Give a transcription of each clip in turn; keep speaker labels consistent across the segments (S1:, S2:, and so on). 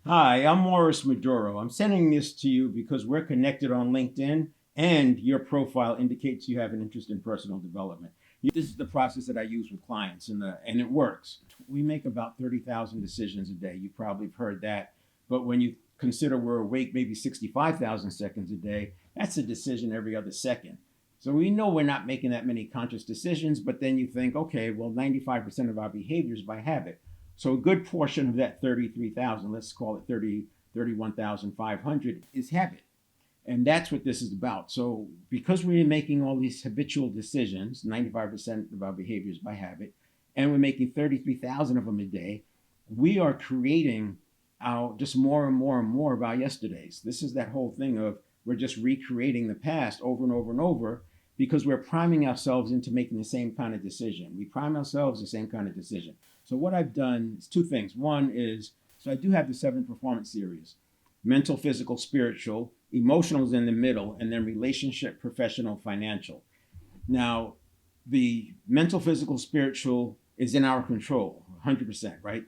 S1: Hi, I'm Morris Maduro. I'm sending this to you because we're connected on LinkedIn and your profile indicates you have an interest in personal development. This is the process that I use with clients and it works. We make about 30,000 decisions a day. You probably have heard that. But when you consider we're awake maybe 65,000 seconds a day, that's a decision every other second. So we know we're not making that many conscious decisions, but then you think, okay, well, 95% of our behavior is by habit. So a good portion of that 33,000, let's call it 31,500, is habit. And that's what this is about. So because we're making all these habitual decisions, 95% of our behavior is by habit, and we're making 33,000 of them a day, we are creating our just more and more and more of our yesterdays. This is that whole thing of we're just recreating the past over and over and over because we're priming ourselves into making the same kind of decision. We prime ourselves the same kind of decision. So what I've done is two things. One is, so I do have the 7 performance series: mental, physical, spiritual, emotional is in the middle, and then relationship, professional, financial. Now, the mental, physical, spiritual is in our control, 100%, right?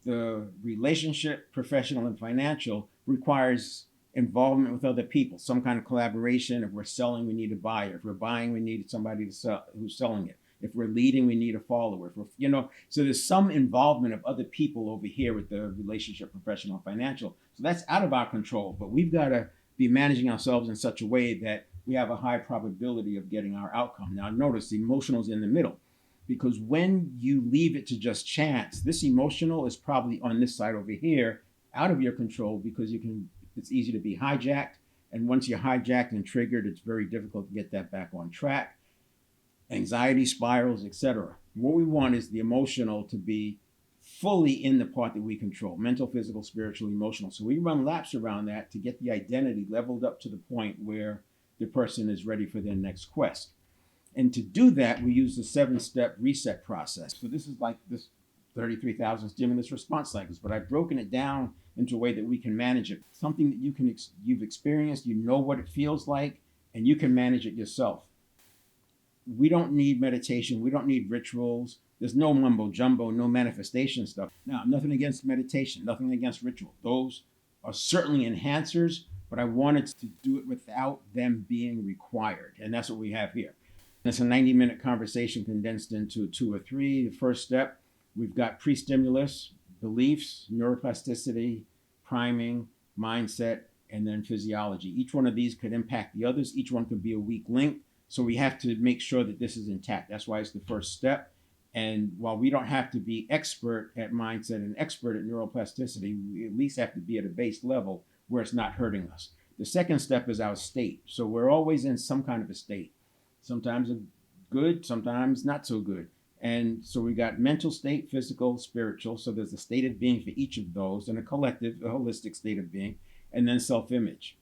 S1: The relationship, professional, and financial requires involvement with other people, some kind of collaboration. If we're selling, we need a buyer. If we're buying, we need somebody to sell who's selling it. If we're leading, we need a follower. If we're, so there's some involvement of other people over here with the relationship, professional, financial. So that's out of our control, but we've got to be managing ourselves in such a way that we have a high probability of getting our outcome. Now, notice the emotional is in the middle because when you leave it to just chance, this emotional is probably on this side over here, out of your control because it's easy to be hijacked. And once you're hijacked and triggered, it's very difficult to get that back on track. Anxiety spirals, etc. What we want is the emotional to be fully in the part that we control: mental, physical, spiritual, emotional. So we run laps around that to get the identity leveled up to the point where the person is ready for their next quest. And to do that, we use the 7-step reset process. So this is like this 33,000 stimulus response cycles, but I've broken it down into a way that we can manage it. Something that you've experienced, you know what it feels like, and you can manage it yourself. We don't need meditation. We don't need rituals. There's no mumbo jumbo, no manifestation stuff. Now, nothing against meditation, nothing against ritual. Those are certainly enhancers, but I wanted to do it without them being required. And that's what we have here. It's a 90-minute conversation condensed into 2 or 3. The first step, we've got pre-stimulus, beliefs, neuroplasticity, priming, mindset, and then physiology. Each one of these could impact the others. Each one could be a weak link. So we have to make sure that this is intact. That's why it's the first step. And while we don't have to be expert at mindset and expert at neuroplasticity, we at least have to be at a base level where it's not hurting us. The second step is our state. So we're always in some kind of a state. Sometimes good, sometimes not so good. And so we got mental state, physical, spiritual. So there's a state of being for each of those, and a collective, a holistic state of being, and then self-image.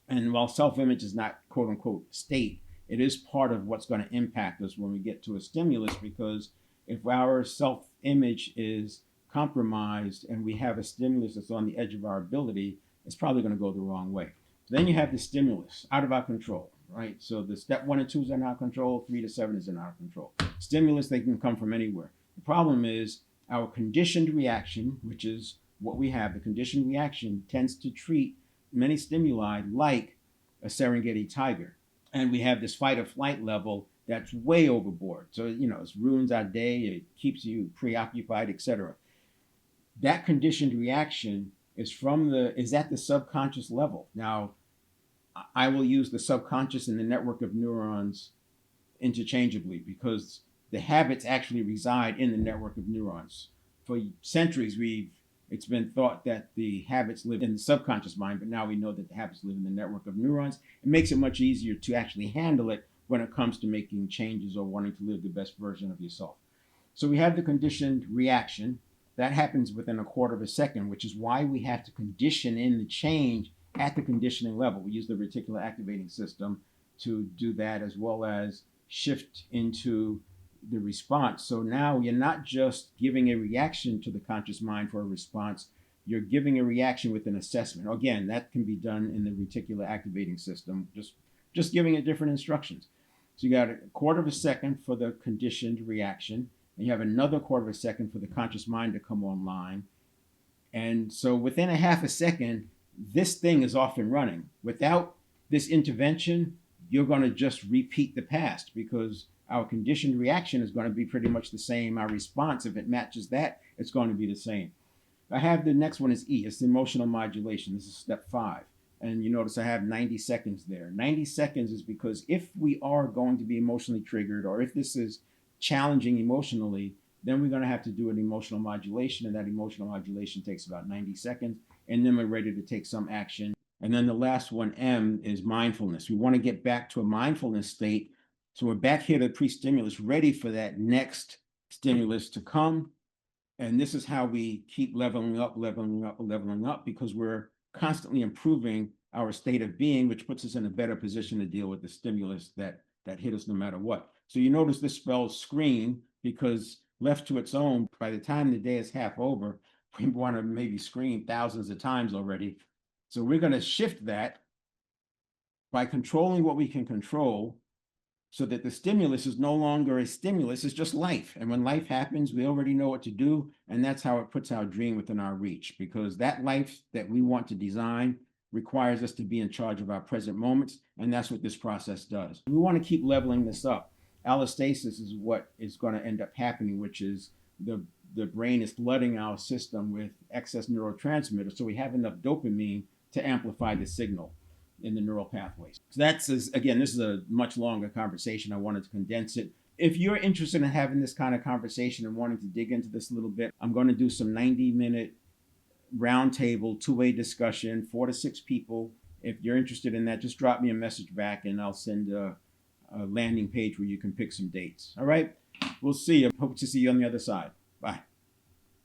S1: And while self-image is not quote unquote state, it is part of what's going to impact us when we get to a stimulus, because if our self-image is compromised and we have a stimulus that's on the edge of our ability, it's probably going to go the wrong way. Then you have the stimulus out of our control, right? So the step 1 and 2 is in our control, 3 to 7 is in our control. Stimulus, they can come from anywhere. The problem is our conditioned reaction, which is what we have. The conditioned reaction tends to treat many stimuli like a Serengeti tiger. And we have this fight or flight level that's way overboard. So, it ruins our day, it keeps you preoccupied, etc. That conditioned reaction is at the subconscious level. Now, I will use the subconscious and the network of neurons interchangeably because the habits actually reside in the network of neurons. For centuries, it's been thought that the habits live in the subconscious mind, but now we know that the habits live in the network of neurons. It makes it much easier to actually handle it when it comes to making changes or wanting to live the best version of yourself. So we have the conditioned reaction. That happens within a quarter of a second, which is why we have to condition in the change at the conditioning level. We use the reticular activating system to do that, as well as shift into the response. So now you're not just giving a reaction to the conscious mind for a response, you're giving a reaction with an assessment. Again, that can be done in the reticular activating system, just giving it different instructions. So you got a quarter of a second for the conditioned reaction, and you have another quarter of a second for the conscious mind to come online. And so within a half a second, this thing is off and running. Without this intervention, you're going to just repeat the past because our conditioned reaction is going to be pretty much the same. Our response, if it matches that, it's going to be the same. I have the next one is E. It's emotional modulation. This is step 5. And you notice I have 90 seconds there. 90 seconds is because if we are going to be emotionally triggered or if this is challenging emotionally, then we're going to have to do an emotional modulation. And that emotional modulation takes about 90 seconds. And then we're ready to take some action. And then the last one, M, is mindfulness. We want to get back to a mindfulness state. So we're back here to pre-stimulus, ready for that next stimulus to come. And this is how we keep leveling up, leveling up, leveling up, because we're constantly improving our state of being, which puts us in a better position to deal with the stimulus that hit us no matter what. So you notice this spells scream because left to its own, by the time the day is half over, we want to maybe scream thousands of times already. So we're going to shift that by controlling what we can control so that the stimulus is no longer a stimulus, it's just life. And when life happens, we already know what to do. And that's how it puts our dream within our reach, because that life that we want to design requires us to be in charge of our present moments. And that's what this process does. We want to keep leveling this up. Allostasis is what is going to end up happening, which is the brain is flooding our system with excess neurotransmitters. So we have enough dopamine to amplify the signal in the neural pathways. So that's, again, this is a much longer conversation. I wanted to condense it. If you're interested in having this kind of conversation and wanting to dig into this a little bit, I'm going to do some 90-minute roundtable, two-way discussion, 4 to 6 people. If you're interested in that, just drop me a message back and I'll send a landing page where you can pick some dates. All right? We'll see you. Hope to see you on the other side. Bye.